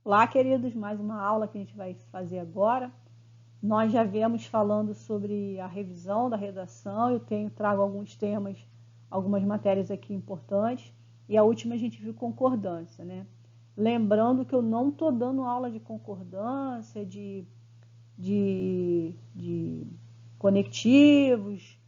Olá, queridos, mais uma aula que a gente vai fazer agora. Nós já viemos falando sobre a revisão da redação, trago alguns temas, algumas matérias aqui importantes, e a última a gente viu concordância, né? Lembrando que eu não estou dando aula de concordância, de conectivos,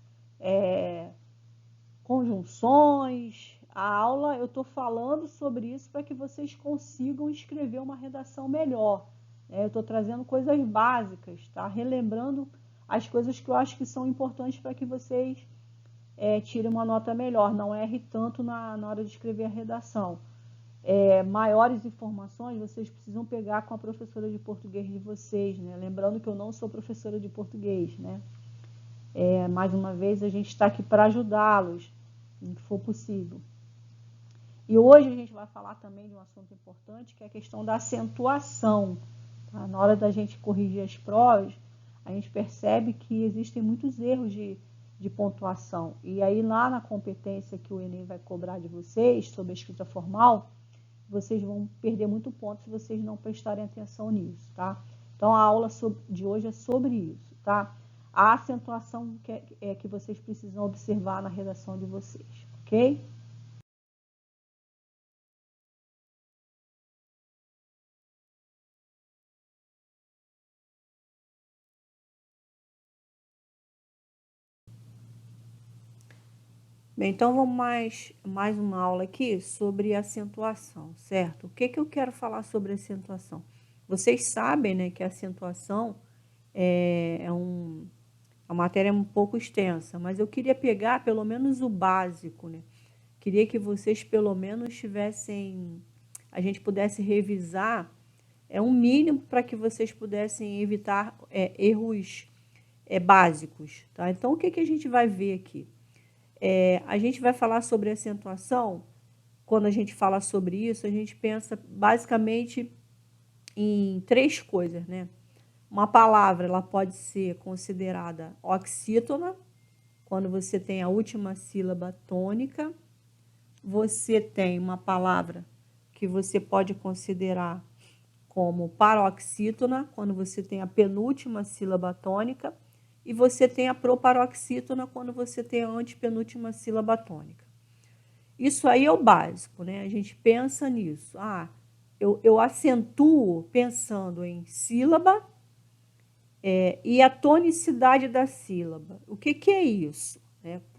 conjunções. A aula eu estou falando sobre isso para que vocês consigam escrever uma redação melhor. Eu estou trazendo coisas básicas, tá? Relembrando as coisas que eu acho que são importantes para que vocês tirem uma nota melhor, não erre tanto na hora de escrever a redação. Maiores informações vocês precisam pegar com a professora de português de vocês, né? Lembrando que eu não sou professora de português, né? Mais uma vez, a gente está aqui para ajudá-los, no que for possível. E hoje a gente vai falar também de um assunto importante, que é a questão da acentuação. Tá? Na hora da gente corrigir as provas, a gente percebe que existem muitos erros de pontuação. E aí lá na competência que o Enem vai cobrar de vocês, sobre a escrita formal, vocês vão perder muito ponto se vocês não prestarem atenção nisso, tá? Então a aula de hoje é sobre isso, tá? A acentuação que vocês precisam observar na redação de vocês, ok? Bem, então vamos mais uma aula aqui sobre acentuação, certo? O que eu quero falar sobre acentuação? Vocês sabem, né, que a acentuação é uma matéria um pouco extensa, mas eu queria pegar pelo menos o básico, né? Queria que vocês pelo menos a gente pudesse revisar um mínimo para que vocês pudessem evitar erros básicos, tá? Então, o que a gente vai ver aqui? A gente vai falar sobre acentuação. Quando a gente fala sobre isso, a gente pensa basicamente em três coisas, né? Uma palavra, ela pode ser considerada oxítona, quando você tem a última sílaba tônica. Você tem uma palavra que você pode considerar como paroxítona, quando você tem a penúltima sílaba tônica, e você tem a proparoxítona, quando você tem a antepenúltima sílaba tônica. Isso aí é o básico, né? A gente pensa nisso. Eu acentuo pensando em sílaba e a tonicidade da sílaba. O que é isso?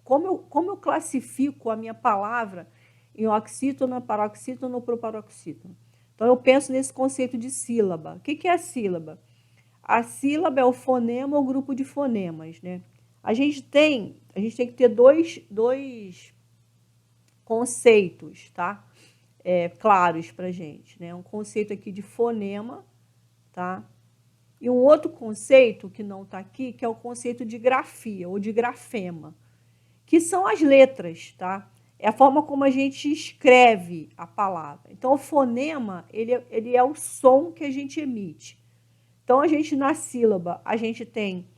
Como eu classifico a minha palavra em oxítona, paroxítona ou proparoxítona? Então, eu penso nesse conceito de sílaba. O que é a sílaba? A sílaba é o fonema ou grupo de fonemas, né? A gente tem que ter dois conceitos, tá? Claros para a gente, né? Um conceito aqui de fonema, tá? E um outro conceito que não está aqui, que é o conceito de grafia ou de grafema, que são as letras, tá? É a forma como a gente escreve a palavra. Então, o fonema, ele é o som que a gente emite. Então, na sílaba, a gente tem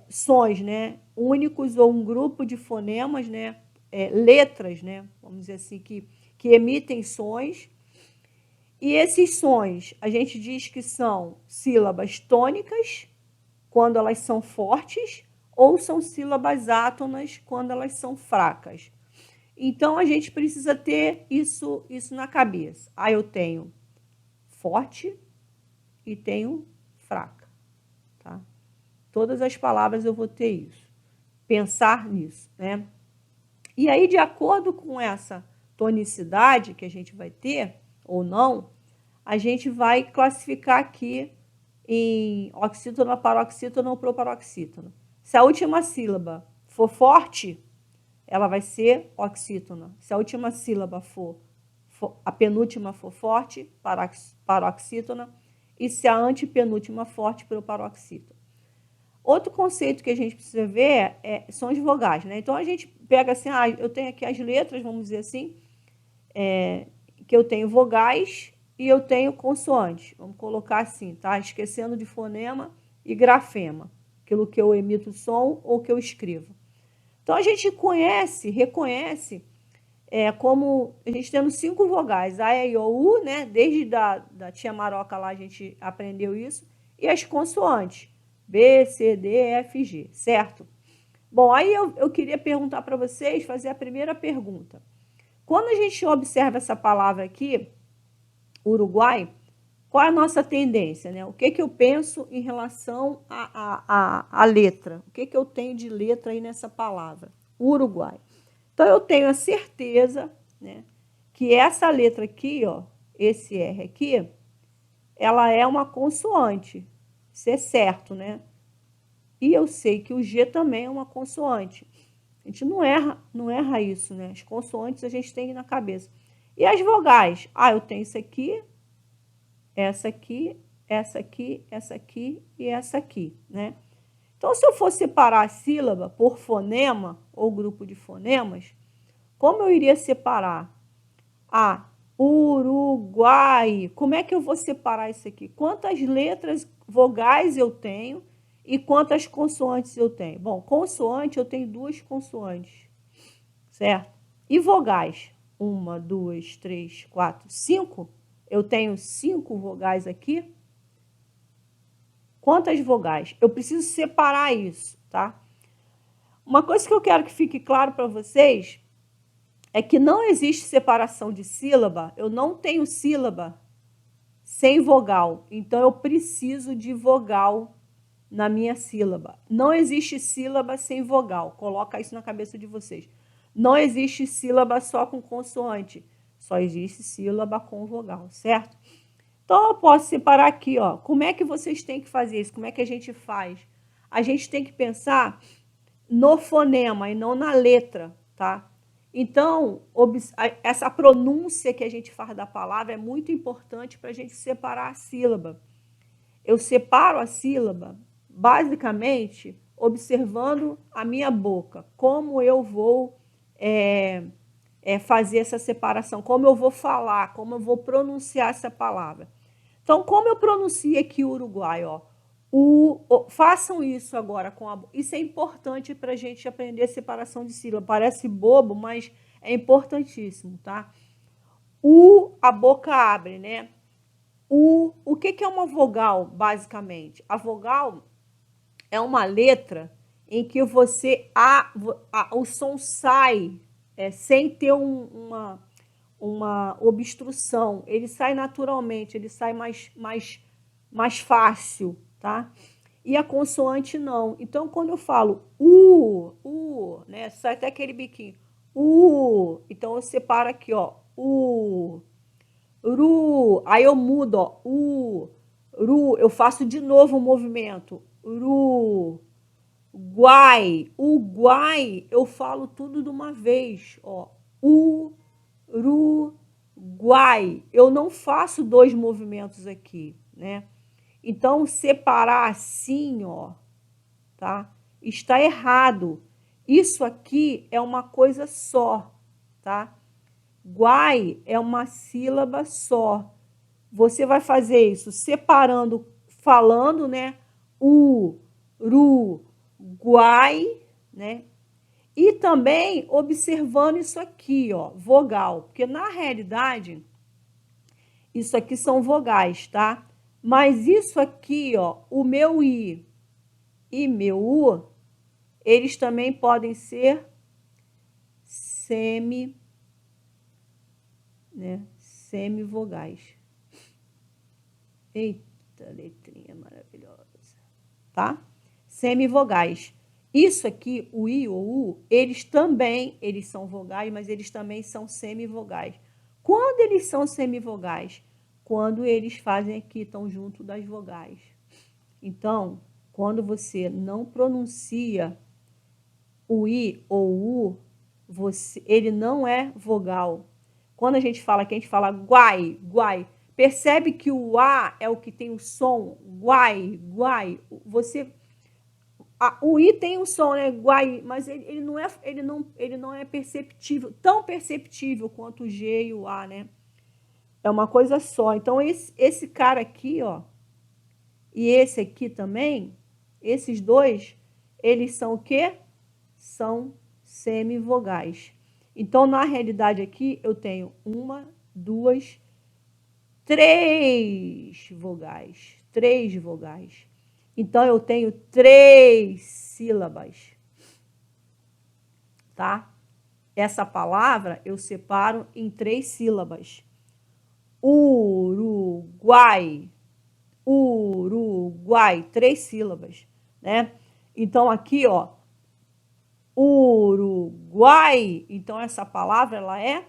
sons, né, únicos ou um grupo de fonemas, né, letras, né, vamos dizer assim, que emitem sons. E esses sons, a gente diz que são sílabas tônicas, quando elas são fortes, ou são sílabas átonas, quando elas são fracas. Então, a gente precisa ter isso na cabeça. Eu tenho forte e tenho fraca. Tá? Todas as palavras eu vou ter isso. Pensar nisso, né? E aí, de acordo com essa tonicidade que a gente vai ter, ou não, a gente vai classificar aqui em oxítona, paroxítona ou proparoxítona. Se a última sílaba for forte, ela vai ser oxítona. Se a última sílaba a penúltima for forte, paroxítona. E se a antepenúltima forte, proparoxítona. Outro conceito que a gente precisa ver são as vogais, né? Então, a gente pega assim, eu tenho aqui as letras, vamos dizer assim, que eu tenho vogais e eu tenho consoantes. Vamos colocar assim, tá? Esquecendo de fonema e grafema, aquilo que eu emito som ou que eu escrevo. Então, a gente reconhece como a gente tendo 5 vogais, A, E, I, O, U, né? Desde da tia Maroca lá a gente aprendeu isso, e as consoantes, B, C, D, E, F, G, certo? Bom, aí eu queria perguntar para vocês, fazer a primeira pergunta. Quando a gente observa essa palavra aqui, Uruguai, qual é a nossa tendência, né? O que eu penso em relação à letra? O que eu tenho de letra aí nessa palavra? Uruguai. Então, eu tenho a certeza, né, que essa letra aqui, ó, esse R aqui, ela é uma consoante. Isso é certo, né? E eu sei que o G também é uma consoante. A gente não erra isso, né? As consoantes a gente tem na cabeça. E as vogais? Ah, eu tenho isso aqui, essa aqui, essa aqui, essa aqui e essa aqui, né? Então, se eu for separar a sílaba por fonema ou grupo de fonemas, como eu iria separar? Ah, Uruguai. Como é que eu vou separar isso aqui? Quantas letras vogais eu tenho e quantas consoantes eu tenho? Bom, consoante eu tenho 2 consoantes, certo? E vogais? 1, 2, 3, 4, 5. Eu tenho 5 vogais aqui. Quantas vogais? Eu preciso separar isso, tá? Uma coisa que eu quero que fique claro para vocês é que não existe separação de sílaba. Eu não tenho sílaba sem vogal. Então, eu preciso de vogal na minha sílaba. Não existe sílaba sem vogal. Coloca isso na cabeça de vocês. Não existe sílaba só com consoante. Só existe sílaba com vogal, certo? Então, eu posso separar aqui, ó. Como é que vocês têm que fazer isso? Como é que a gente faz? A gente tem que pensar no fonema e não na letra, tá? Então, essa pronúncia que a gente faz da palavra é muito importante para a gente separar a sílaba. Eu separo a sílaba, basicamente, observando a minha boca, como eu vou fazer essa separação, como eu vou falar, como eu vou pronunciar essa palavra. Então, como eu pronuncio aqui o Uruguai, ó, façam isso agora com a boca. Isso é importante para a gente aprender a separação de sílaba. Parece bobo, mas é importantíssimo, tá? A boca abre, né? O que é uma vogal, basicamente? A vogal é uma letra em que o som sai sem ter uma obstrução. Ele sai naturalmente, ele sai mais fácil, tá? E a consoante não. Então, quando eu falo né? Sai até aquele biquinho. Então, eu separo aqui, ó. Ru. Aí eu mudo, ó. Ru. Eu faço de novo o movimento. Ru. Guai. O guai, eu falo tudo de uma vez, ó. Uruguai. Eu não faço 2 movimentos aqui, né? Então, separar assim, ó, tá? Está errado. Isso aqui é uma coisa só, tá? Guai é uma sílaba só. Você vai fazer isso separando, falando, né? Guai, né? E também observando isso aqui, ó, vogal. Porque, na realidade, isso aqui são vogais, tá? Mas isso aqui, ó, o meu I e meu U, eles também podem ser semivogais. Eita, letrinha maravilhosa, tá? Semivogais. Isso aqui, o I ou U, eles são vogais, mas eles também são semivogais. Quando eles são semivogais? Quando eles fazem aqui, estão junto das vogais. Então, quando você não pronuncia o I ou o U, ele não é vogal. Quando a gente fala guai, percebe que o A é o que tem o som, guai. O I tem um som, né? Guai, mas ele não é perceptível, tão perceptível quanto o G e o A, né? É uma coisa só. Então, esse cara aqui, ó, e esse aqui também, esses dois, eles são o quê? São semivogais. Então, na realidade aqui, eu tenho 1, 2, 3 vogais. 3 vogais. Então, eu tenho 3 sílabas. Tá? Essa palavra eu separo em 3 sílabas. Uruguai. Uruguai. 3 sílabas, né? Então, aqui, ó, Uruguai. Então, essa palavra, ela é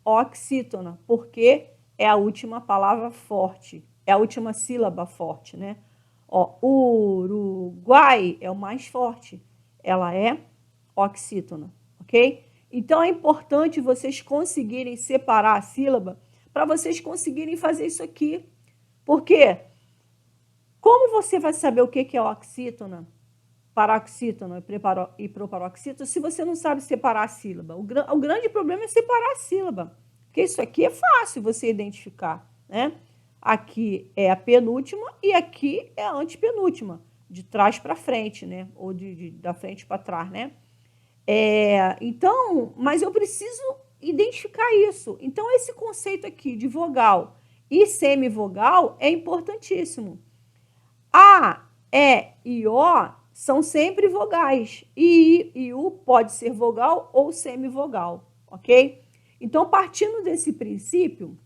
oxítona, porque é a última palavra forte, é a última sílaba forte, né? Ó, Uruguai é o mais forte, ela é oxítona, ok? Então, é importante vocês conseguirem separar a sílaba para vocês conseguirem fazer isso aqui. Por quê? Como você vai saber o que é oxítona, paroxítona e proparoxítona se você não sabe separar a sílaba? O grande problema é separar a sílaba, porque isso aqui é fácil você identificar, né? Aqui é a penúltima e aqui é a antepenúltima, de trás para frente, né? Ou da frente para trás, né? Então, mas eu preciso identificar isso. Então, esse conceito aqui de vogal e semivogal é importantíssimo. A, E e O são sempre vogais. I e U pode ser vogal ou semivogal, ok? Então, partindo desse princípio,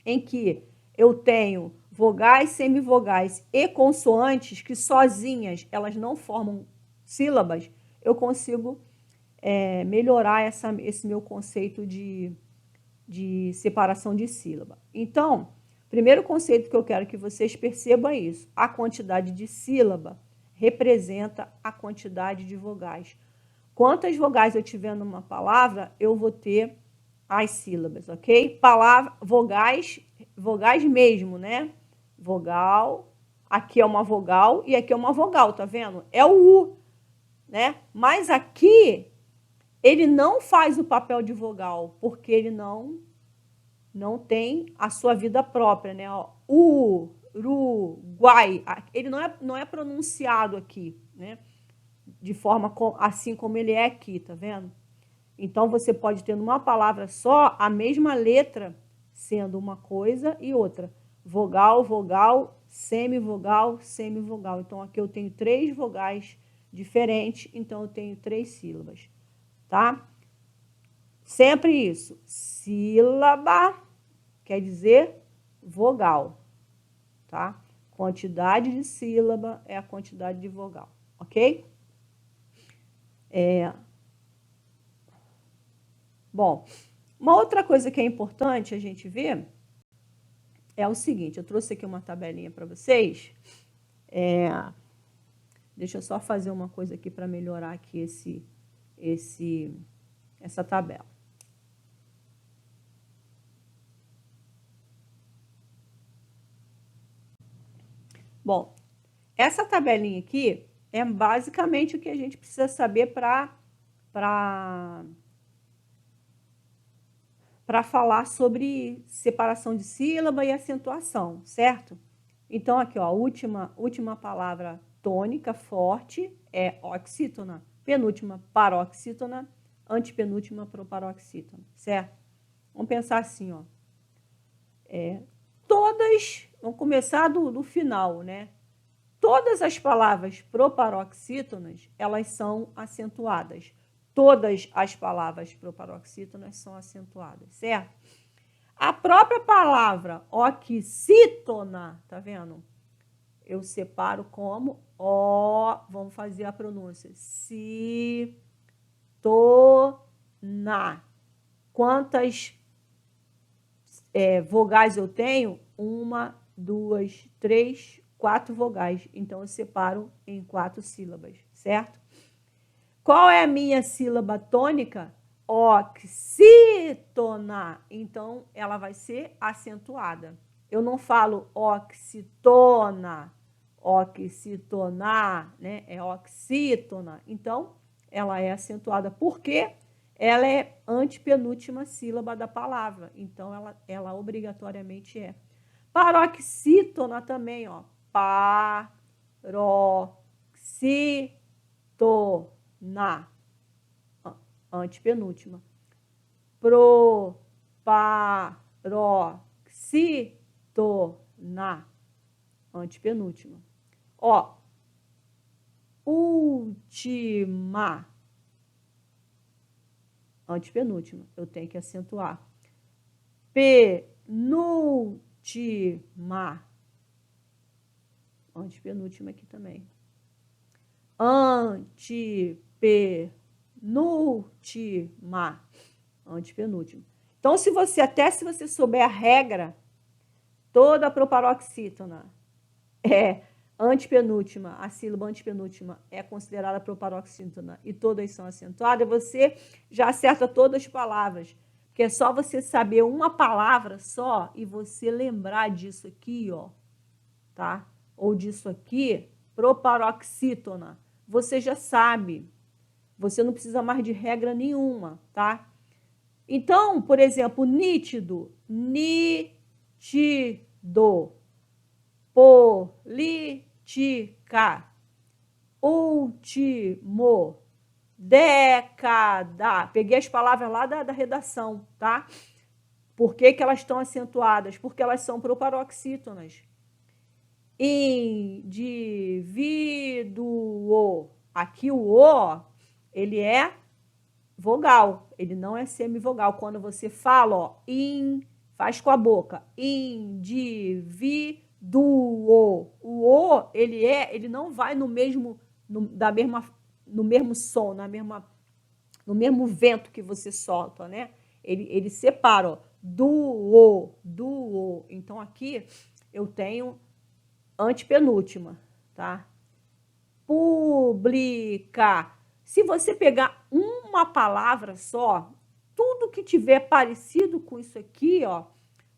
em que eu tenho vogais, semivogais e consoantes, que sozinhas elas não formam sílabas, eu consigo melhorar esse meu conceito de separação de sílaba. Então, primeiro conceito que eu quero que vocês percebam é isso. A quantidade de sílaba representa a quantidade de vogais. Quantas vogais eu tiver numa palavra, eu vou ter as sílabas, ok? Vogais mesmo, né? Vogal, aqui é uma vogal e aqui é uma vogal, tá vendo? É o U, né? Mas aqui ele não faz o papel de vogal, porque ele não tem a sua vida própria, né? Uruguai, ele não é pronunciado aqui, né? De forma assim como ele é aqui, tá vendo? Então, você pode ter numa palavra só a mesma letra sendo uma coisa e outra. Vogal, vogal, semivogal, semivogal. Então, aqui eu tenho 3 vogais diferentes, então eu tenho 3 sílabas, tá? Sempre isso. Sílaba quer dizer vogal, tá? Quantidade de sílaba é a quantidade de vogal, ok? Bom, uma outra coisa que é importante a gente ver é o seguinte, eu trouxe aqui uma tabelinha para vocês. Deixa eu só fazer uma coisa aqui para melhorar aqui essa tabela. Bom, essa tabelinha aqui é basicamente o que a gente precisa saber para falar sobre separação de sílaba e acentuação, certo? Então, aqui, ó, a última palavra tônica, forte, é oxítona. Penúltima, paroxítona. Antepenúltima, proparoxítona, certo? Vamos pensar assim, ó. Vamos começar do final, né? Todas as palavras proparoxítonas, elas são acentuadas. Todas as palavras proparoxítonas são acentuadas, certo? A própria palavra oxítona, tá vendo? Eu separo como O, vamos fazer a pronúncia, citona. Quantas vogais eu tenho? 1, 2, 3, 4 vogais. Então, eu separo em 4 sílabas, certo? Qual é a minha sílaba tônica? Oxítona. Então, ela vai ser acentuada. Eu não falo oxitona, oxitonar, né? É oxítona. Então, ela é acentuada. Por quê? Ela é antepenúltima sílaba da palavra. Então, ela obrigatoriamente é. Paroxítona também, ó. Paroxítona. Antepenúltima. proparoxítona, antepenúltima. Ó, última, antepenúltima, eu tenho que acentuar. Penúltima, antepenúltima aqui também. Antepenúltima, antepenúltima. Então, se você souber a regra, toda a proparoxítona é antepenúltima, a sílaba antepenúltima é considerada proparoxítona e todas são acentuadas, você já acerta todas as palavras. Porque é só você saber uma palavra só e você lembrar disso aqui, ó, tá? Ou disso aqui, proparoxítona. Você já sabe. Você não precisa mais de regra nenhuma, tá? Então, por exemplo, nítido, nítido, política, último, década. Peguei as palavras lá da redação, tá? Por que que elas estão acentuadas? Porque elas são proparoxítonas. Indivíduo. Aqui o O, ele é vogal, ele não é semivogal. Quando você fala, ó, faz com a boca. Indivíduo. O O, ele não vai no mesmo som, no mesmo vento que você solta, né? Ele separa, ó, do O. Então, aqui eu tenho antepenúltima, tá? Publicar. Se você pegar uma palavra só, tudo que tiver parecido com isso aqui, ó,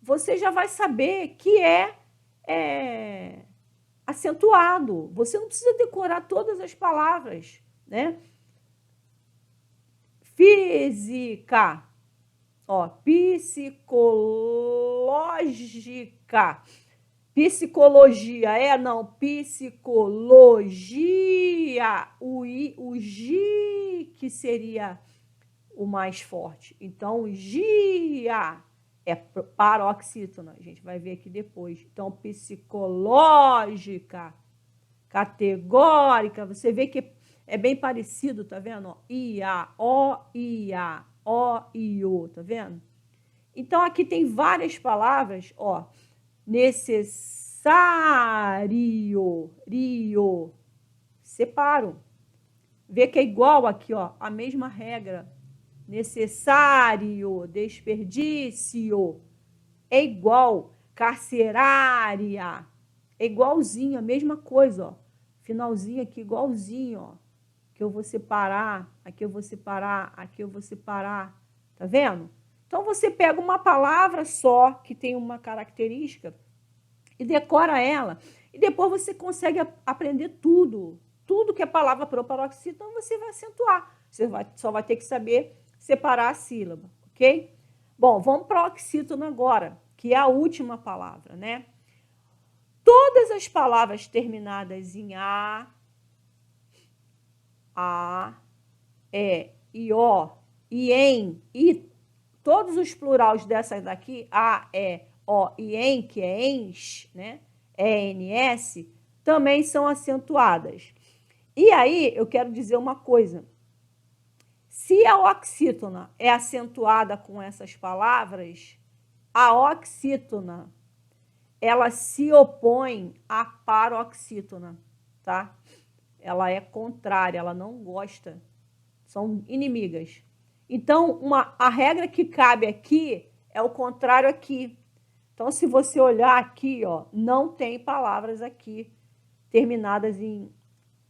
você já vai saber que é acentuado. Você não precisa decorar todas as palavras, né? Física, ó, psicológica. Psicologia, não, psicologia. O G que seria o mais forte. Então, gia é paroxítona. A gente vai ver aqui depois. Então, psicológica, categórica. Você vê que é bem parecido, tá vendo? Ó, ia, o, ia, o, io, tá vendo? Então, aqui tem várias palavras, ó. Necessário, rio, separo. Vê que é igual aqui, ó, a mesma regra. Necessário, desperdício, é igual. Carcerária, é igualzinho, a mesma coisa, ó. Finalzinho aqui, igualzinho, ó. Aqui eu vou separar, aqui eu vou separar, aqui eu vou separar. Tá vendo? Então, você pega uma palavra só, que tem uma característica, e decora ela. E depois você consegue aprender tudo. Tudo que é palavra proparoxítona, você vai acentuar. Você só vai ter que saber separar a sílaba, ok? Bom, vamos para o oxítona agora, que é a última palavra, né? Todas as palavras terminadas em A, E, I, O, e em, e todos os plurais dessas daqui, A, E, O e em, que é ens, né? ENS, também são acentuadas. E aí, eu quero dizer uma coisa. Se a oxítona é acentuada com essas palavras, a oxítona, ela se opõe à paroxítona, tá? Ela é contrária, ela não gosta, são inimigas. Então, a regra que cabe aqui é o contrário aqui. Então, se você olhar aqui, ó, não tem palavras aqui terminadas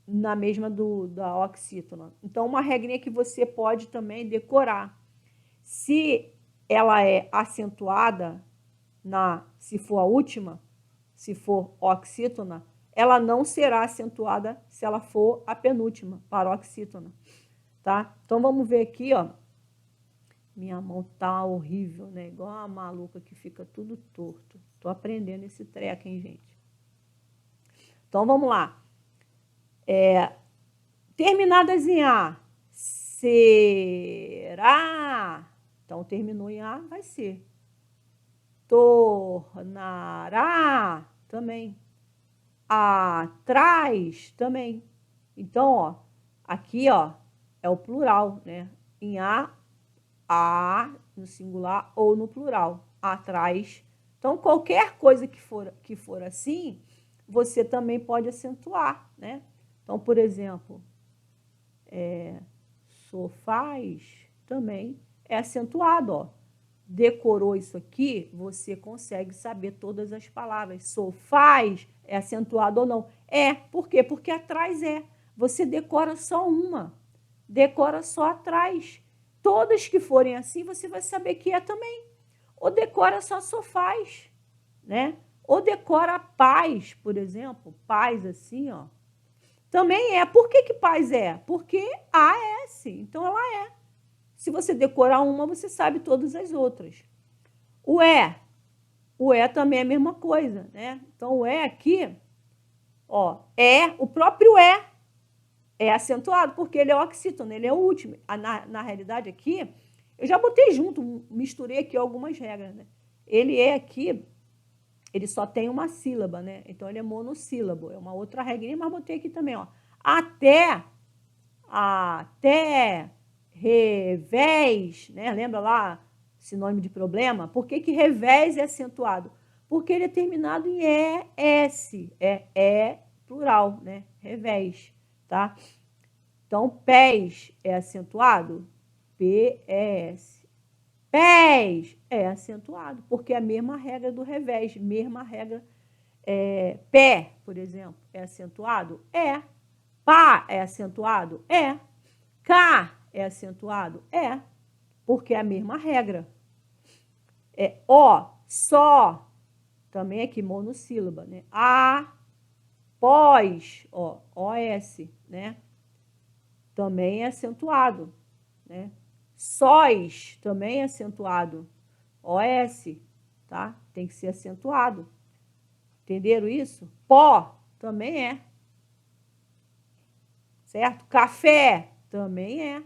na mesma da oxítona. Então, uma regrinha que você pode também decorar. Se ela é acentuada, se for a última, se for oxítona, ela não será acentuada se ela for a penúltima, paroxítona. Tá? Então, vamos ver aqui, ó. Minha mão tá horrível, né? Igual uma maluca que fica tudo torto. Tô aprendendo esse treco, hein, gente? Então, vamos lá. Terminadas em A, será, Então, terminou em A, vai ser. Tornará, também. Atrás, também. Então, ó, aqui, ó, é o plural, né? Em A no singular ou no plural. Atrás. Então, qualquer coisa que for assim, você também pode acentuar, né? Então, por exemplo, sofás também é acentuado, ó. Decorou isso aqui, você consegue saber todas as palavras. Sofás é acentuado ou não? É. Por quê? Porque atrás é. Você decora só uma. Decora só atrás. Todas que forem assim, você vai saber que é também. Ou decora só sofás, né? Ou decora paz, por exemplo. Paz assim, ó. Também é. Por que paz é? Porque A é S. Então, ela é. Se você decorar uma, você sabe todas as outras. O E também é a mesma coisa, né? Então, o E aqui, ó, o próprio E é acentuado, porque ele é oxítono, ele é o último. Na realidade, aqui, eu já botei junto, misturei aqui algumas regras, né? Ele é aqui, ele só tem uma sílaba, né? Então, ele é monossílabo, é uma outra regrinha, mas botei aqui também, ó. Até, revés, né? Lembra lá, sinônimo de problema? Por que revés é acentuado? Porque ele é terminado em ES, plural, né? Revés, tá? Então, pés é acentuado? PES. Pés é acentuado, porque é a mesma regra do revés, mesma regra. Pé, por exemplo, é acentuado? É. Pá é acentuado? É. Cá é acentuado? É. Porque é a mesma regra. Só, também aqui monossílaba, né? Pós, OS, né? Também é acentuado, né? Sóis também é acentuado. OS, tá? Tem que ser acentuado. Entenderam isso? Pó também é. Certo? Café também é.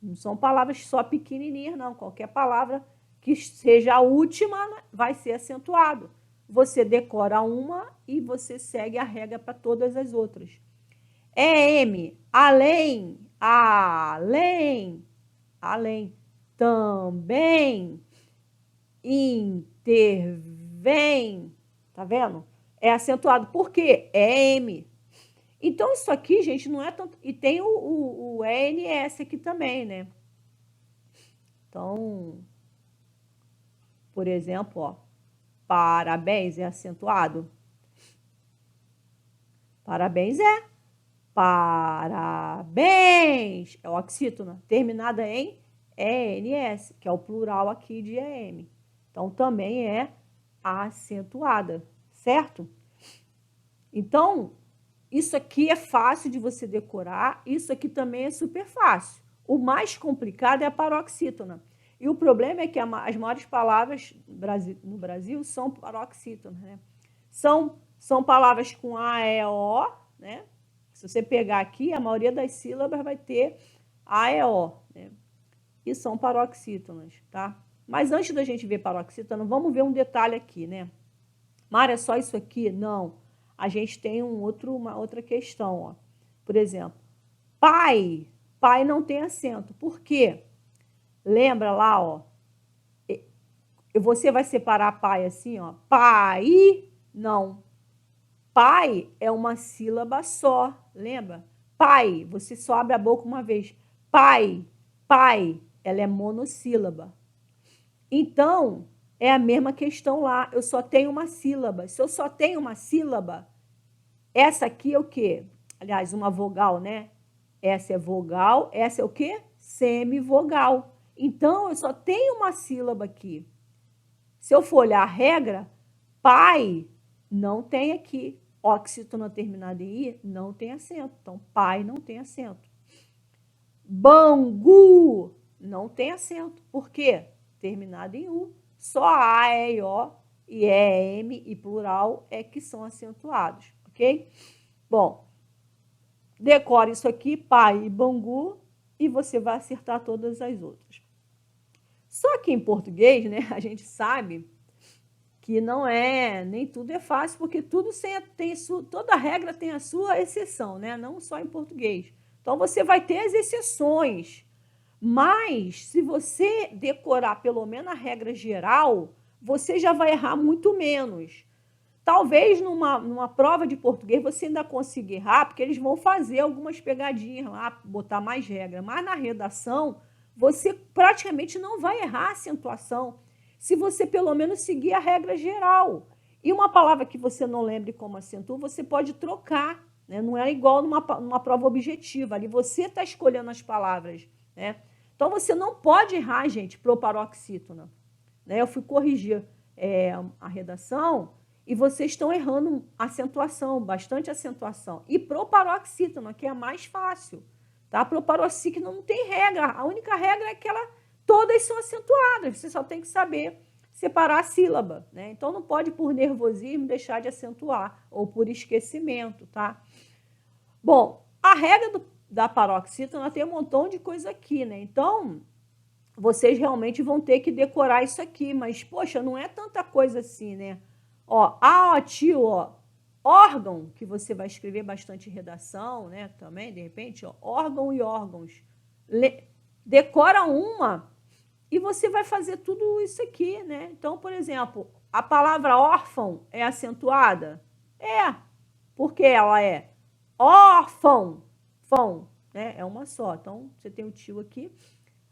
Não são palavras só pequenininhas, não. Qualquer palavra que seja a última vai ser acentuado. Você decora uma e você segue a regra para todas as outras. M, além, também, intervém, tá vendo? É acentuado. Por quê? É M. Então, isso aqui, gente, não é tanto... E tem o ENS aqui também, né? Então, por exemplo, ó, parabéns é acentuado? Parabéns é. Parabéns é oxítona, terminada em ENS, que é o plural aqui de EM. Então, também é acentuada, certo? Então, isso aqui é fácil de você decorar, isso aqui também é super fácil. O mais complicado é a paroxítona. E o problema é que as maiores palavras no Brasil são paroxítonas, né? São palavras com A, E, O, né? Se você pegar aqui, a maioria das sílabas vai ter A, E, O, né? E são paroxítonas, tá? Mas antes da gente ver paroxítona, vamos ver um detalhe aqui, né? Mara, é só isso aqui? Não. A gente tem uma outra questão, ó. Por exemplo, pai. Pai não tem acento. Por quê? Lembra lá, ó. Você vai separar pai assim, ó. Pai, não. Pai é uma sílaba só, lembra? Pai, você só abre a boca uma vez. Pai, ela é monossílaba. Então, é a mesma questão lá. Eu só tenho uma sílaba. Se eu só tenho uma sílaba, essa aqui é o quê? Aliás, uma vogal, né? Essa é vogal, essa é o quê? Semivogal. Então, eu só tenho uma sílaba aqui. Se eu for olhar a regra, pai não tem aqui. Oxítona terminada em I não tem acento. Então, pai não tem acento. Bangu não tem acento. Por quê? Terminado em U. Só A, E, O e E, M e plural é que são acentuados, ok? Bom, decore isso aqui, pai e Bangu. e você vai acertar todas as outras. Só que em português, né, a gente sabe que não é, nem tudo é fácil, porque tudo toda regra tem a sua exceção, né? Não só em português. Então, você vai ter as exceções, mas se você decorar pelo menos a regra geral, você já vai errar muito menos. Talvez numa prova de português você ainda consiga errar, porque eles vão fazer algumas pegadinhas lá, botar mais regra. Mas na redação, você praticamente não vai errar a acentuação, se você pelo menos seguir a regra geral. E uma palavra que você não lembre como acentua, você pode trocar, né? Não é igual numa prova objetiva, ali você está escolhendo as palavras, né? Então, você não pode errar, gente, proparoxítona, né? Eu fui corrigir a redação e vocês estão errando acentuação, bastante acentuação. E proparoxítona, que é a mais fácil, tá? Proparoxítona não tem regra, a única regra é que todas são acentuadas, você só tem que saber separar a sílaba, né? Então, não pode, por nervosismo, deixar de acentuar, ou por esquecimento, tá? Bom, a regra da paroxítona tem um montão de coisa aqui, né? Então, vocês realmente vão ter que decorar isso aqui, mas, poxa, não é tanta coisa assim, né? Ó, tio, ó, órgão, que você vai escrever bastante redação, né? Também, de repente, ó, órgão e órgãos. Decora uma e você vai fazer tudo isso aqui, né? Então, por exemplo, a palavra órfão é acentuada? É, porque ela é órfão, fão, né? É uma só. Então, você tem o tio aqui.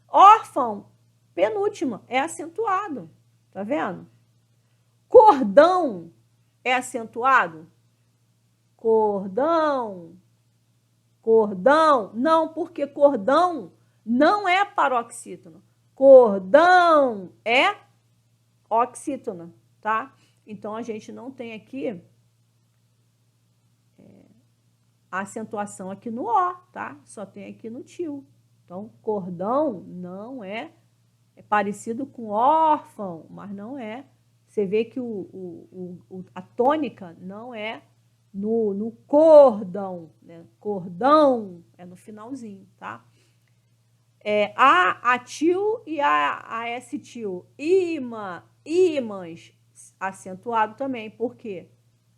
Órfão, penúltima, é acentuado, tá vendo? Cordão é acentuado? Cordão, cordão, não, porque cordão não é paroxítona. Cordão é oxítona, tá? Então, a gente não tem aqui a acentuação aqui no O, tá? Só tem aqui no tio. Então, cordão não é parecido com órfão, mas não é. Você vê que a tônica não é no cordão, né? Cordão é no finalzinho, tá? A til e a S-til. Ímãs, acentuado também. Por quê?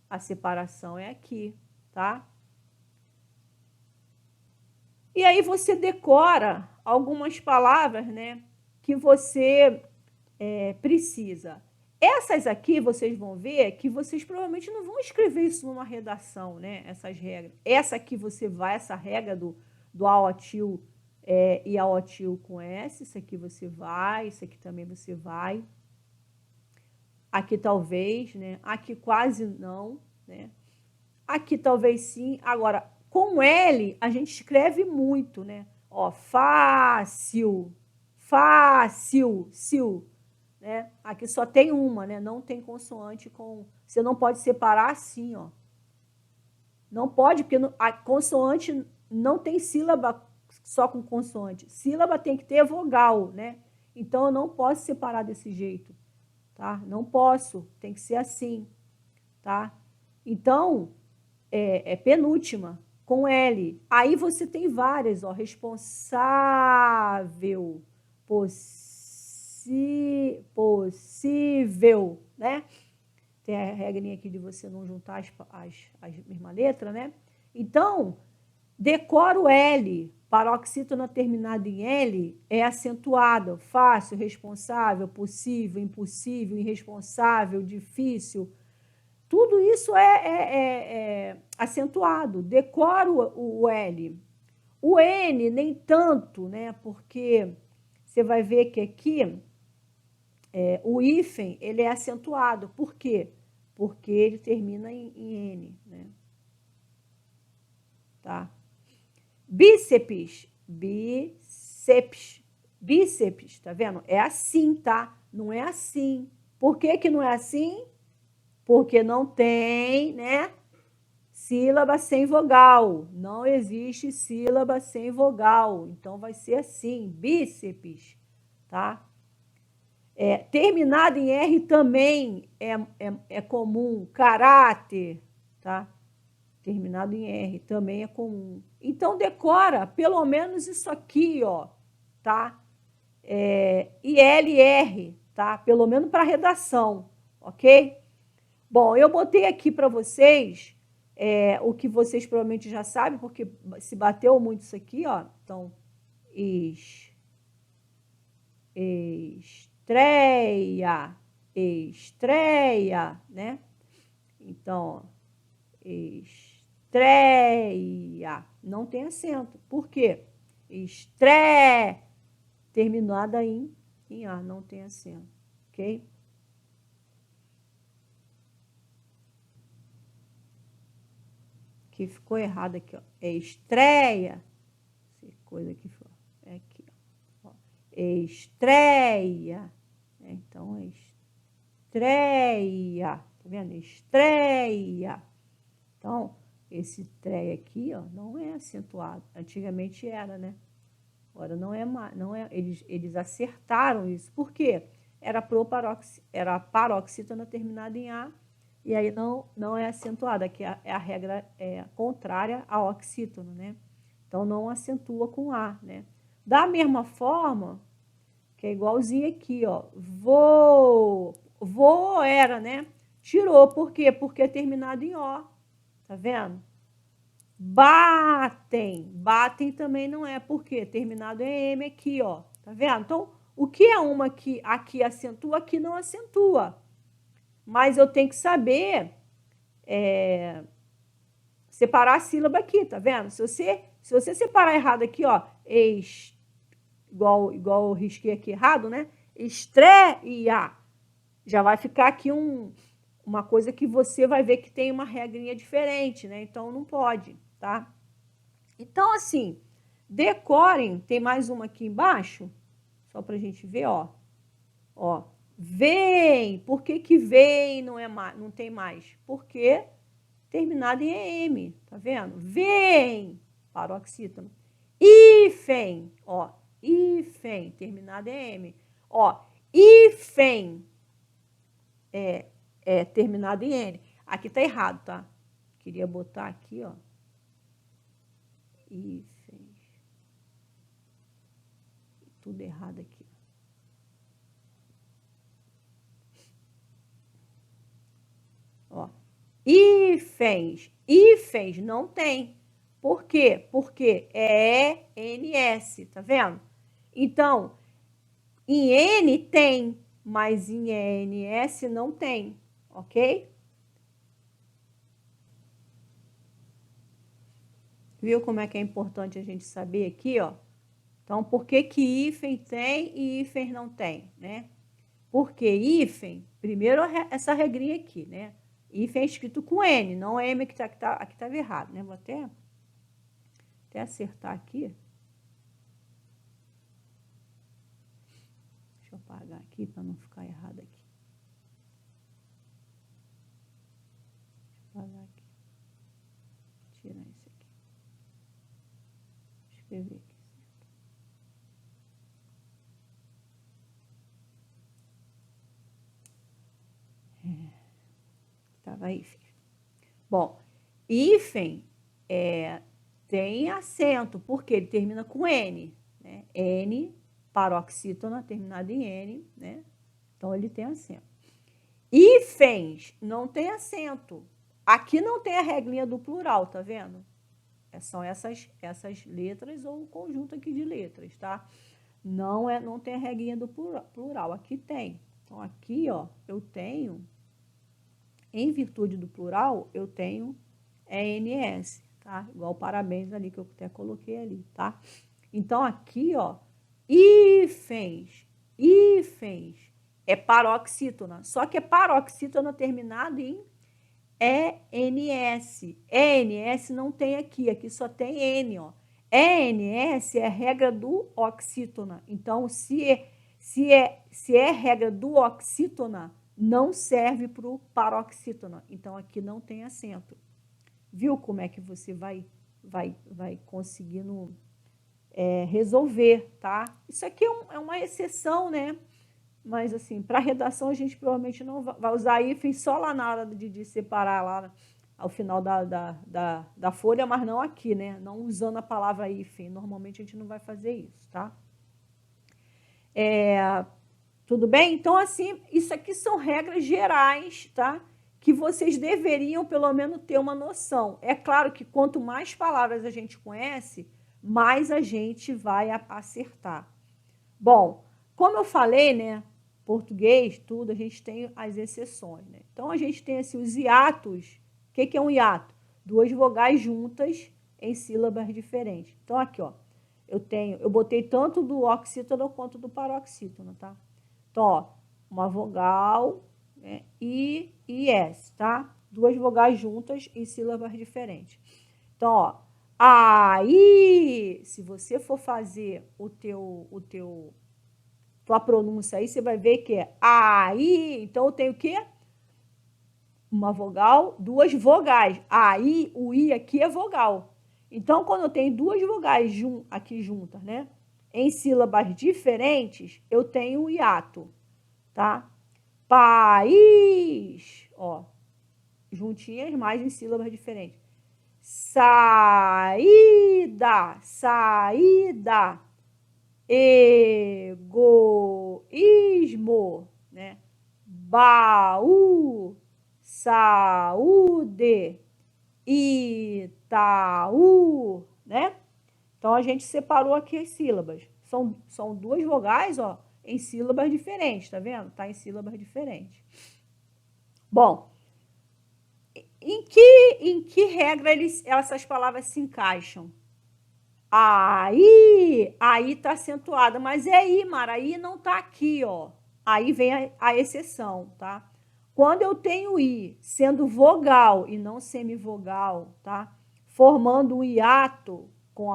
A separação é aqui, tá? E aí você decora algumas palavras, né, que você precisa. Essas aqui, vocês vão ver que vocês provavelmente não vão escrever isso numa redação, né, essas regras. Essa aqui você vai, essa regra do aotil e aotil com S, isso aqui você vai, isso aqui também você vai. Aqui talvez, né, aqui quase não, né. Aqui talvez sim. Agora, com L, a gente escreve muito, né? Ó, fácil, fácil, sil, né? Aqui só tem uma, né? Não tem consoante com... Você não pode separar assim, ó. Não pode, porque a consoante não tem sílaba só com consoante. Sílaba tem que ter vogal, né? Então, eu não posso separar desse jeito, tá? Não posso, tem que ser assim, tá? Então, penúltima, com L. Aí você tem várias, ó, responsável, possível, né? Tem a regrinha aqui de você não juntar as mesma letra, né? Então, decora o L, paroxítona terminada em L é acentuada, fácil, responsável, possível, impossível, irresponsável, difícil. Tudo isso é acentuado. Decora o L. O N, nem tanto, né? Porque você vai ver que aqui o hífen ele é acentuado. Por quê? Porque ele termina em N, né? Tá? Bíceps, bíceps, tá vendo? É assim, tá? Não é assim. Por que que não é assim? Porque não tem, né, sílaba sem vogal. Não existe sílaba sem vogal. Então, vai ser assim, bíceps, tá? Terminado em R também é comum. Caráter, tá? Terminado em R também é comum. Então, decora pelo menos isso aqui, ó, tá? ILR, tá? Pelo menos para redação, ok? Bom, eu botei aqui para vocês o que vocês provavelmente já sabem, porque se bateu muito isso aqui, ó. Então, estreia, estreia, né? Então, estreia, não tem acento. Por quê? Estreia, terminada em A, não tem acento, ok? Que ficou errado aqui, ó. É estreia. Coisa que foi. É aqui, ó. Estreia. Então, é estreia. Tá vendo? Estreia. Então, esse treia aqui, ó, não é acentuado. Antigamente era, né? Agora não é mais. Não é, eles acertaram isso. Por quê? Era paroxítona terminada em A. E aí não é acentuada. Aqui é a regra contrária à oxítona, né? Então, não acentua com A, né? Da mesma forma, que é igualzinho aqui, ó. Voo era, né? Tirou. Por quê? Porque é terminado em O. Tá vendo? Batem. Batem também não é. Por quê? Terminado em M aqui, ó. Tá vendo? Então, o que é uma que aqui acentua, aqui não acentua. Mas eu tenho que saber separar a sílaba aqui, tá vendo? Se você separar errado aqui, ó, igual eu risquei aqui errado, né? Estreia. Já vai ficar aqui uma coisa que você vai ver que tem uma regrinha diferente, né? Então, não pode, tá? Então, assim, decorem, tem mais uma aqui embaixo, só pra gente ver, ó. Ó, vem. Por que vem não tem mais? Porque terminado em EM, tá vendo? Vem, paroxítona. Hífen, ó, hífen, terminado em M. Ó, hífen é terminado em N. Aqui tá errado, tá? Queria botar aqui, ó. Hífen. Tudo errado aqui. Ó, hífens. Hífens não tem. Por quê? Porque é ENS, tá vendo? Então, em N tem, mas em ENS não tem, ok? Viu como é que é importante a gente saber aqui, ó? Então, por que que hífen tem e hífen não tem, né? Porque hífen, primeiro essa regrinha aqui, né? Hífen é escrito com N, não é M que aqui estava errado, né? Vou até acertar aqui. Deixa eu apagar aqui para não ficar errado aqui. Deixa eu apagar aqui. Tirar isso aqui. Escrever aqui. Estava hífen. Bom, hífen tem acento, porque ele termina com N, né? N, paroxítona, terminado em N, né? Então, ele tem acento. Hífens não tem acento. Aqui não tem a regrinha do plural, tá vendo? São essas letras ou o conjunto aqui de letras, tá? Não tem a regrinha do plural. Aqui tem. Então, aqui, ó, eu tenho, em virtude do plural, eu tenho ENS, tá? Igual parabéns ali que eu até coloquei ali, tá? Então, aqui, ó, hífens é paroxítona. Só que é paroxítona terminado em ENS. ENS não tem aqui, aqui só tem N, ó. ENS é a regra do oxítona. Então, se é regra do oxítona, não serve para o paroxítona. Então, aqui não tem acento. Viu como é que você vai conseguindo resolver, tá? Isso aqui é uma exceção, né? Mas, assim, para redação, a gente provavelmente não vai usar hífen só lá na hora de separar lá ao final da folha, mas não aqui, né? Não usando a palavra hífen. Normalmente a gente não vai fazer isso, tá? Tudo bem? Então, assim, isso aqui são regras gerais, tá? Que vocês deveriam, pelo menos, ter uma noção. É claro que quanto mais palavras a gente conhece, mais a gente vai acertar. Bom, como eu falei, né? Português, tudo, a gente tem as exceções, né? Então, a gente tem, assim, os hiatos. O que é um hiato? Duas vogais juntas em sílabas diferentes. Então, aqui, ó. Eu botei tanto do oxítono quanto do paroxítono, tá? Então, ó, uma vogal, né, I e S, tá? Duas vogais juntas em sílabas diferentes. Então, ó, aí, se você for fazer tua pronúncia aí, você vai ver que é aí. Então, eu tenho o quê? Uma vogal, duas vogais. Aí, o I aqui é vogal. Então, quando eu tenho duas vogais aqui juntas, né? Em sílabas diferentes, eu tenho o hiato, tá? País, ó, juntinhas, mas em sílabas diferentes. Saída, saída. Egoísmo, né? Baú, saúde, Itaú, né? Então, a gente separou aqui as sílabas. São duas vogais, ó, em sílabas diferentes, tá vendo? Tá em sílabas diferentes. Bom, em que regra essas palavras se encaixam? Aí tá acentuada, mas é aí, Mara, aí não tá aqui, ó. Aí vem a exceção, tá? Quando eu tenho I sendo vogal e não semivogal, tá? Formando um hiato com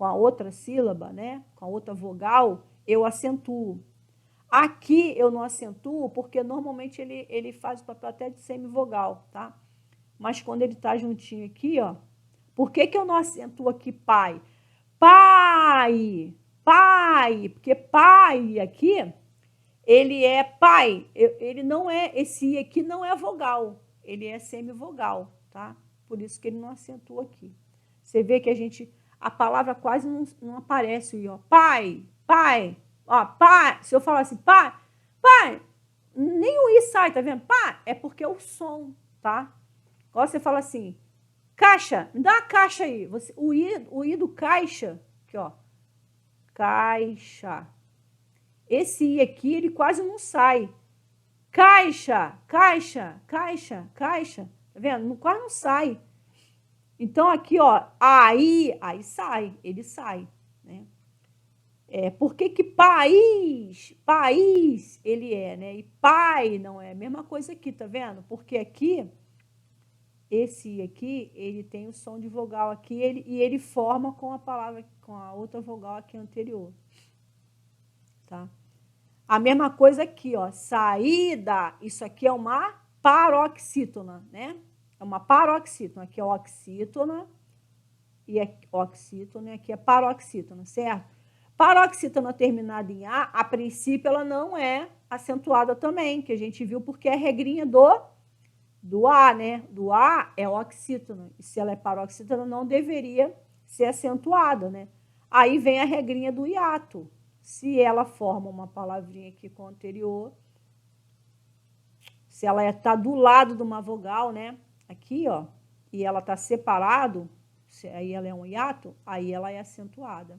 a outra sílaba, né? Com a outra vogal, eu acentuo. Aqui eu não acentuo porque normalmente ele faz o papel até de semivogal, tá? Mas quando ele tá juntinho aqui, ó, por que eu não acentuo aqui pai? Pai, pai, porque pai aqui, ele é pai, ele não é, esse I aqui não é vogal, ele é semivogal, tá? Por isso que ele não acentua aqui. Você vê que a palavra quase não aparece o I, ó. Pai, pai, ó, pai, se eu falar assim, pai, pai, nem o I sai, tá vendo? Pai, é porque é o som, tá? Igual você fala assim, caixa, me dá uma caixa aí. O I do caixa, aqui, ó. Caixa. Esse I aqui, ele quase não sai. Caixa, caixa, caixa, caixa. Tá vendo? Quase não sai. Então, aqui, ó, aí sai, ele sai, né? Por que país, ele é, né? E pai não é a mesma coisa aqui, tá vendo? Porque aqui, esse aqui, ele tem o som de vogal aqui, e ele forma com a palavra, com a outra vogal aqui anterior, tá? A mesma coisa aqui, ó, saída, isso aqui é uma paroxítona, né? É uma paroxítona, aqui é oxítona, e é oxítona, e aqui é paroxítona, certo? Paroxítona terminada em a princípio, ela não é acentuada também, que a gente viu porque é a regrinha do A, né? Do A é oxítona. E se ela é paroxítona, não deveria ser acentuada, né? Aí vem a regrinha do hiato. Se ela forma uma palavrinha aqui com a anterior, se ela está do lado de uma vogal, né? Aqui, ó, e ela está separado, aí ela é um hiato, aí ela é acentuada.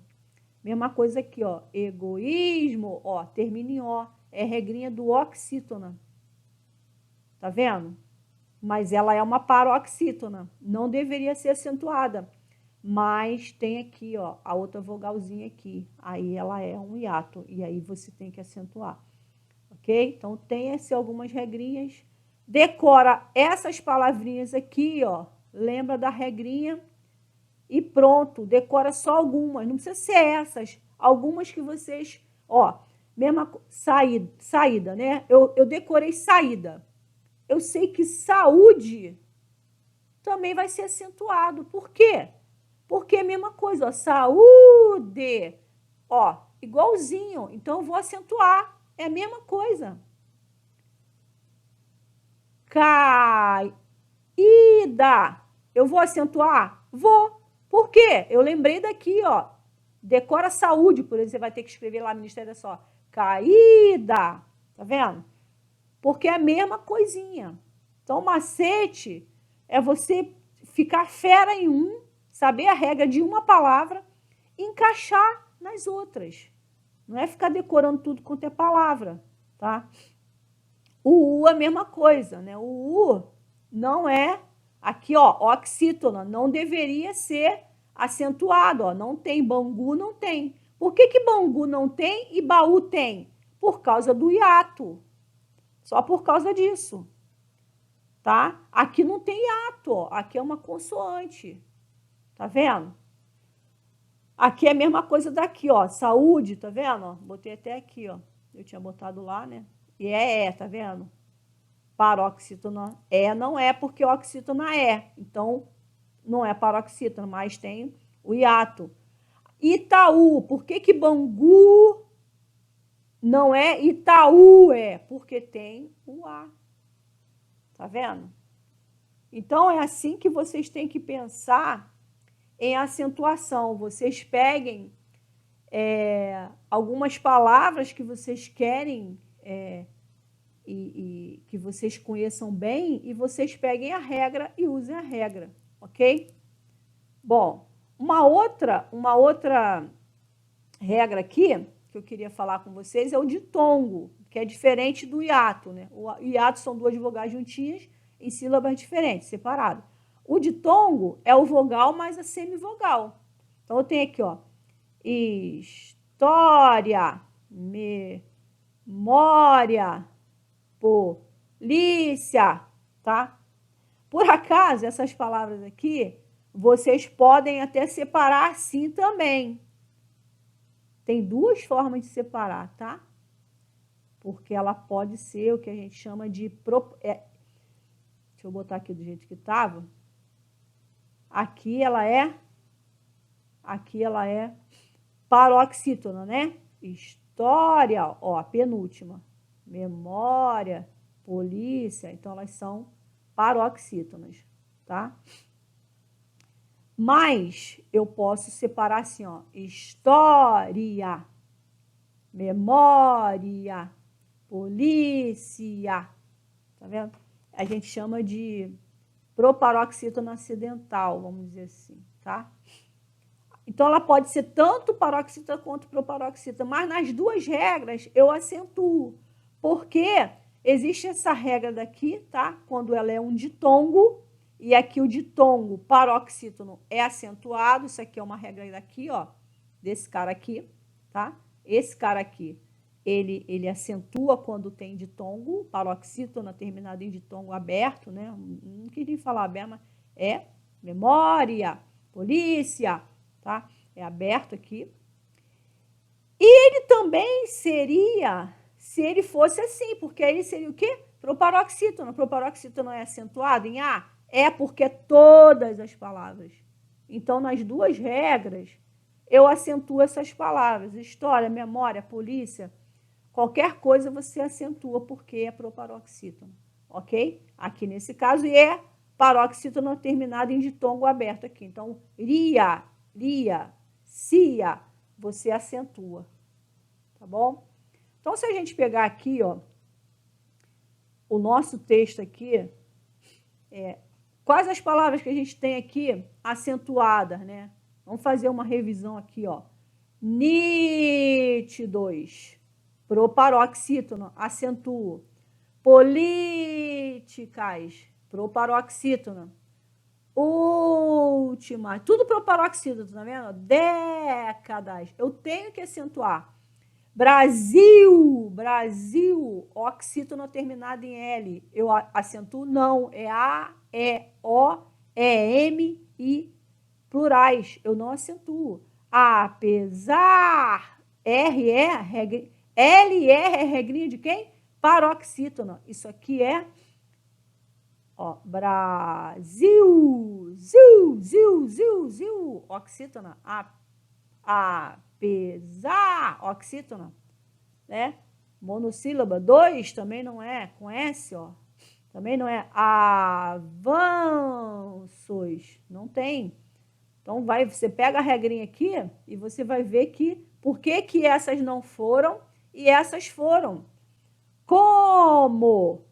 Mesma coisa aqui, ó, egoísmo, ó, termina em ó, é regrinha do oxítona. Tá vendo? Mas ela é uma paroxítona, não deveria ser acentuada, mas tem aqui, ó, a outra vogalzinha aqui, aí ela é um hiato, e aí você tem que acentuar, ok? Então, tem algumas regrinhas, decora essas palavrinhas aqui, ó, lembra da regrinha e pronto, decora só algumas, não precisa ser essas, algumas que vocês, ó, mesma saída, né? Eu decorei saída. Eu sei que saúde também vai ser acentuado. Por quê? Porque é a mesma coisa, ó, saúde, ó, igualzinho. Então, eu vou acentuar. É a mesma coisa. Caída, caída. Eu vou acentuar? Vou. Por quê? Eu lembrei daqui, ó. Decora saúde, por exemplo, você vai ter que escrever lá, Ministério da Saúde. Caída. Tá vendo? Porque é a mesma coisinha. Então, o macete é você ficar fera em um, saber a regra de uma palavra e encaixar nas outras. Não é ficar decorando tudo quanto é palavra, tá? O U é a mesma coisa, né? O U não é... Aqui, ó, oxítona, não deveria ser acentuado, ó. Não tem, Bangu não tem. Por que que Bangu não tem e Baú tem? Por causa do hiato. Só por causa disso, tá? Aqui não tem hiato, ó. Aqui é uma consoante. Tá vendo? Aqui é a mesma coisa daqui, ó. Saúde, tá vendo? Ó, botei até aqui, ó. Eu tinha botado lá, né? E é, tá vendo? Paroxítona não é porque oxítona é. Então, não é paroxítona, mas tem o hiato. Itaú, por que que Bangu não é Itaú? É porque tem o A. Tá vendo? Então, é assim que vocês têm que pensar em acentuação. Vocês peguem algumas palavras que vocês querem e que vocês conheçam bem e vocês peguem a regra e usem a regra, ok? Bom, uma outra regra aqui que eu queria falar com vocês é o ditongo, que é diferente do hiato, né? O hiato são duas vogais juntinhas em sílabas diferentes, separadas. O ditongo é o vogal mais a semivogal. Então, eu tenho aqui, ó, história, memória, polícia, tá? Por acaso, essas palavras aqui, vocês podem até separar assim também. Tem duas formas de separar, tá? Porque ela pode ser o que a gente chama de... Deixa eu botar aqui do jeito que estava. Aqui ela é paroxítona, né? História, ó, a penúltima. Memória, polícia, então elas são paroxítonas, tá? Mas eu posso separar assim, ó, história, memória, polícia, tá vendo? A gente chama de proparoxítona acidental, vamos dizer assim, tá? Então, ela pode ser tanto paroxítona quanto proparoxítona, mas nas duas regras eu acentuo, porque existe essa regra daqui, tá? Quando ela é um ditongo, e aqui o ditongo paroxítono é acentuado, isso aqui é uma regra daqui, ó, desse cara aqui, tá? Esse cara aqui, ele acentua quando tem ditongo, paroxítona terminado em ditongo aberto, né? Não queria falar aberto, mas é memória, polícia, tá? É aberto aqui. E ele também seria, se ele fosse assim, porque aí ele seria o quê? Proparoxítona. Proparoxítona é acentuado em A? É porque é todas as palavras. Então, nas duas regras, eu acentuo essas palavras. História, memória, polícia, qualquer coisa você acentua porque é proparoxítona, ok? Aqui nesse caso, e é paroxítona terminada em ditongo aberto aqui. Então, ria, cia, você acentua, tá bom? Então, se a gente pegar aqui, ó, o nosso texto aqui, quais as palavras que a gente tem aqui acentuadas, né? Vamos fazer uma revisão aqui, ó. Nítidos, proparoxítono, acentuo. Políticas, proparoxítono. Última, tudo proparoxítono, tá vendo? Décadas, eu tenho que acentuar. Brasil, oxítono terminado em L, eu acentuo? Não, é A, E, O, E, M, I, plurais, eu não acentuo. Apesar, R, L, R é regrinha de quem? Paroxítono, isso aqui é, ó, Brasil, ziu, oxítona, apesar, oxítona, né? Monossílaba, 2 também não é, com S, ó. Também não é avanços. Não tem. Então, você pega a regrinha aqui e você vai ver que por que essas não foram e essas foram. Como?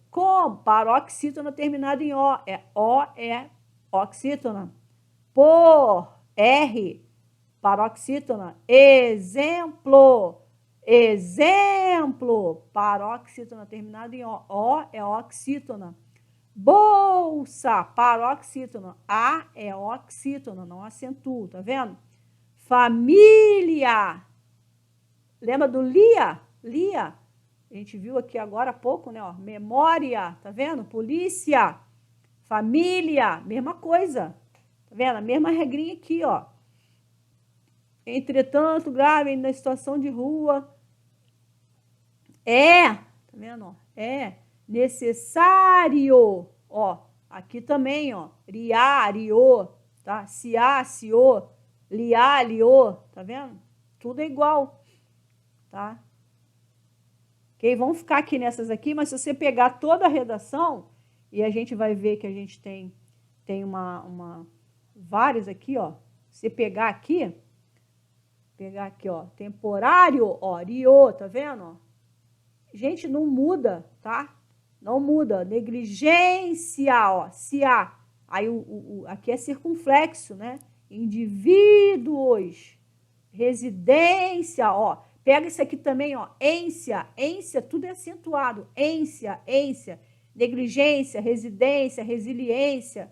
Paroxítona terminada em O. O é oxítona. Por R, paroxítona. Exemplo. Paroxítona terminada em O. O é oxítona. Bolsa, paroxítona. A é oxítona, não acentuo, tá vendo? Família. Lembra do Lia? Lia. A gente viu aqui agora há pouco, né? Ó, memória, tá vendo? Polícia. Família, mesma coisa. Tá vendo? A mesma regrinha aqui, ó. Entretanto, grave na situação de rua. Tá vendo? Ó? É necessário, ó, aqui também, ó, riá, riô, tá? Siá, siô, liá, liô, tá vendo? Tudo é igual, tá? Ok? Vamos ficar aqui nessas aqui, mas se você pegar toda a redação, e a gente vai ver que a gente tem várias aqui, ó, você pegar aqui, ó, temporário, ó, riô, tá vendo, ó? Gente, não muda, tá? Não muda. Negligência, ó, siá. Aí aqui é circunflexo, né? Indivíduos. Residência, ó. Pega isso aqui também, ó. Ência, tudo é acentuado. Ência. Negligência, residência, resiliência,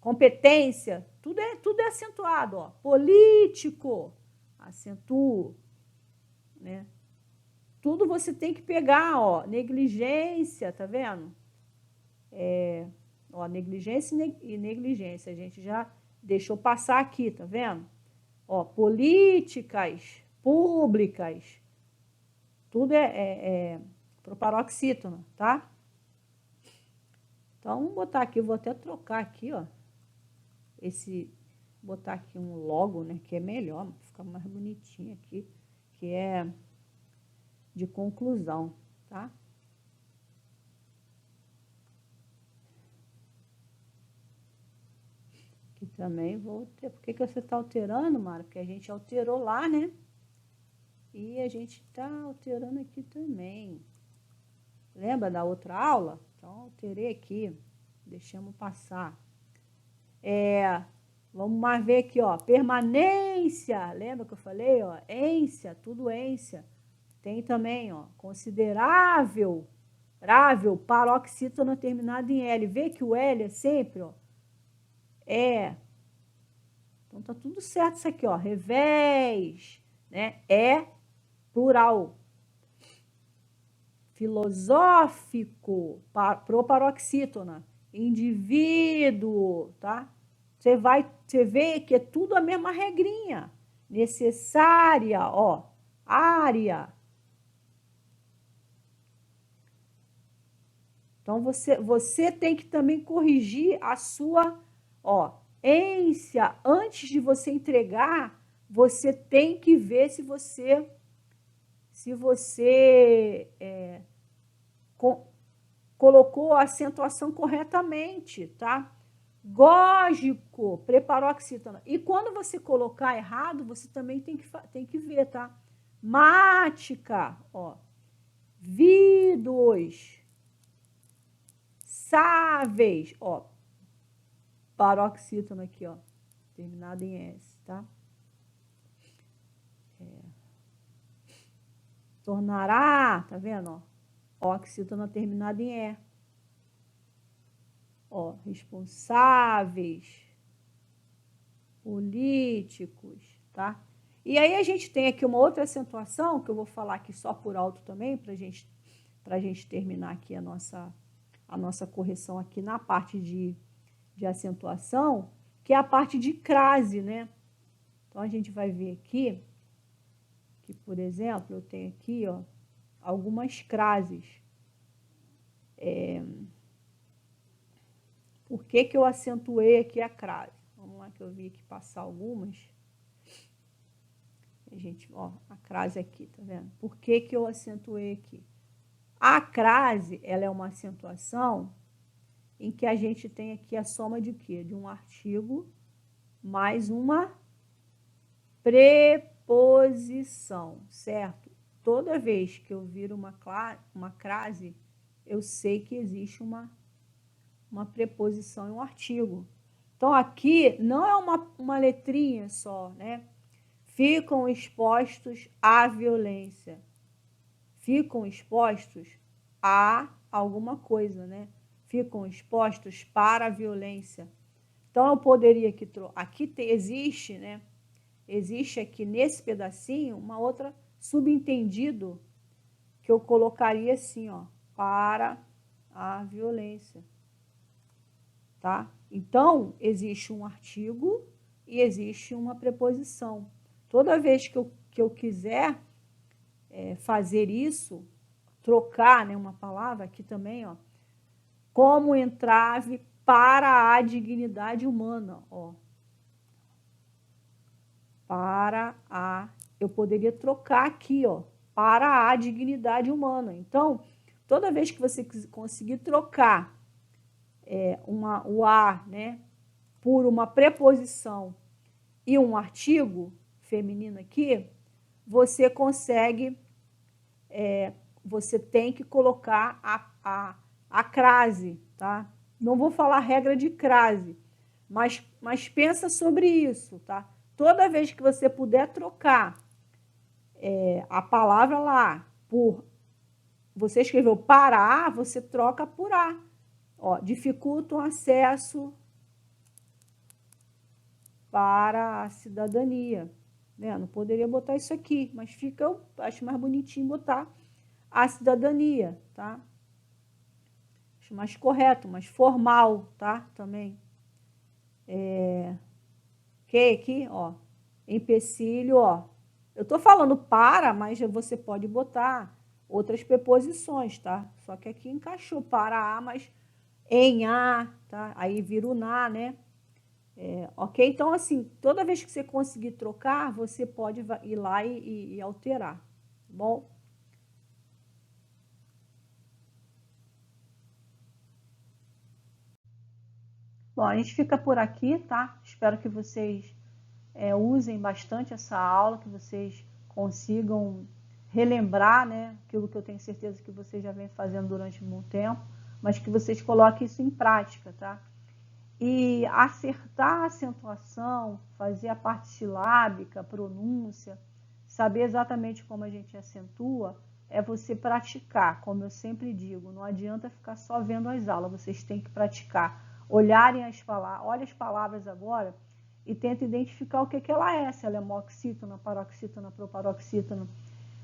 competência, tudo é acentuado, ó. Político, acentuo, né? Tudo você tem que pegar, ó, negligência, tá vendo? Ó, negligência e negligência, a gente já deixou passar aqui, tá vendo? Ó, políticas públicas, tudo é pro paroxítona, tá? Então, vamos botar aqui, vou até trocar aqui, ó, botar aqui um logo, né, que é melhor, fica mais bonitinho aqui, que é de conclusão, tá? Aqui também vou ter. Por que você está alterando, Mara? Porque a gente alterou lá, né? E a gente está alterando aqui também. Lembra da outra aula? Então, alterei aqui. Deixamos passar. Vamos mais ver aqui, ó. Permanência. Lembra que eu falei, ó? Ência, tudo ência. Tem também, ó, considerável, paroxítona terminada em L. Vê que o L é sempre, ó, Então, tá tudo certo isso aqui, ó, revés, né? Plural. Filosófico, proparoxítona, indivíduo, tá? Você vê que é tudo a mesma regrinha. Necessária, ó, área. Então, você tem que também corrigir a sua, ó, ência. Antes de você entregar, você tem que ver se você colocou a acentuação corretamente, tá? Gógico, preparoxítona. E quando você colocar errado, você também tem que ver, tá? Mática, ó, vidos, sáveis, ó, paroxítona aqui, ó, terminado em S, tá? Tornará, tá vendo, ó? Oxítona terminada em E. Ó, responsáveis, políticos, tá? E aí a gente tem aqui uma outra acentuação, que eu vou falar aqui só por alto também, pra gente terminar aqui a nossa correção aqui na parte de acentuação, que é a parte de crase, né? Então, a gente vai ver aqui, que, por exemplo, eu tenho aqui, ó, algumas crases. Por que eu acentuei aqui a crase? Vamos lá que eu vi aqui passar algumas. A gente, ó, a crase aqui, tá vendo? Por que eu acentuei aqui? A crase, ela é uma acentuação em que a gente tem aqui a soma de quê? De um artigo mais uma preposição, certo? Toda vez que eu viro uma crase, eu sei que existe uma preposição e um artigo. Então, aqui não é uma letrinha só, né? Ficam expostos à violência. Ficam expostos a alguma coisa, né? Ficam expostos para a violência. Então, eu poderia aqui existe, né? Existe aqui nesse pedacinho uma outra subentendido que eu colocaria assim, ó, para a violência, tá? Então, existe um artigo e existe uma preposição. Toda vez que eu quiser fazer isso, trocar, né, uma palavra aqui também, ó, como entrave para a dignidade humana, ó. Eu poderia trocar aqui, ó, para a dignidade humana. Então, toda vez que você conseguir trocar o a, né, por uma preposição e um artigo feminino aqui, você consegue, você tem que colocar a crase, tá? Não vou falar regra de crase, mas pensa sobre isso, tá? Toda vez que você puder trocar a palavra lá por... Você escreveu para A, você troca por A. Ó, dificulta o acesso para a cidadania. Né? Não poderia botar isso aqui, mas fica, eu acho mais bonitinho botar a cidadania, tá? Acho mais correto, mais formal, tá? Também. Ok, aqui, ó, empecilho, ó. Eu tô falando para, mas você pode botar outras preposições, tá? Só que aqui encaixou para a, mas em a, tá? Aí vira o na, né? Ok? Então, assim, toda vez que você conseguir trocar, você pode ir lá e alterar, tá bom? Bom, a gente fica por aqui, tá? Espero que vocês usem bastante essa aula, que vocês consigam relembrar, né? Aquilo que eu tenho certeza que vocês já vêm fazendo durante muito tempo, mas que vocês coloquem isso em prática, tá? E acertar a acentuação, fazer a parte silábica, a pronúncia, saber exatamente como a gente acentua, é você praticar, como eu sempre digo, não adianta ficar só vendo as aulas, vocês têm que praticar. Olharem as palavras, olha as palavras agora e tenta identificar o que ela é, se ela é moxítona, paroxítona, proparoxítona,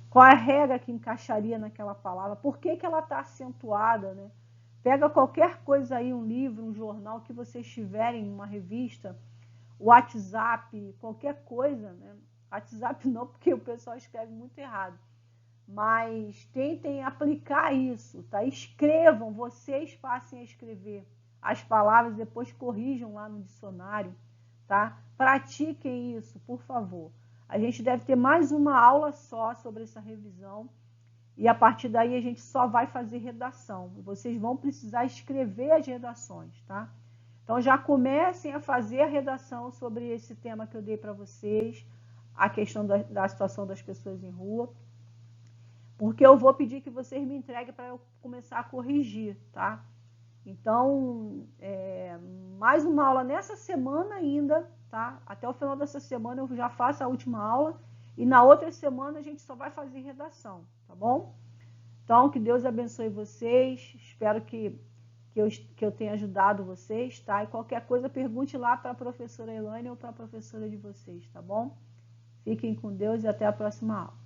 qual é a regra que encaixaria naquela palavra, por que ela está acentuada, né? Pega qualquer coisa aí, um livro, um jornal que vocês tiverem, uma revista, WhatsApp, qualquer coisa, né? WhatsApp não, porque o pessoal escreve muito errado. Mas tentem aplicar isso, tá? Escrevam, vocês passem a escrever as palavras, depois corrijam lá no dicionário, tá? Pratiquem isso, por favor. A gente deve ter mais uma aula só sobre essa revisão e a partir daí a gente só vai fazer redação. Vocês vão precisar escrever as redações, tá? Então já comecem a fazer a redação sobre esse tema que eu dei para vocês, a questão da situação das pessoas em rua, porque eu vou pedir que vocês me entreguem para eu começar a corrigir, tá? Então, mais uma aula nessa semana ainda, tá? Até o final dessa semana eu já faço a última aula e na outra semana a gente só vai fazer redação, tá bom? Então, que Deus abençoe vocês, espero que eu tenha ajudado vocês, tá? E qualquer coisa, pergunte lá para a professora Elaine ou para a professora de vocês, tá bom? Fiquem com Deus e até a próxima aula.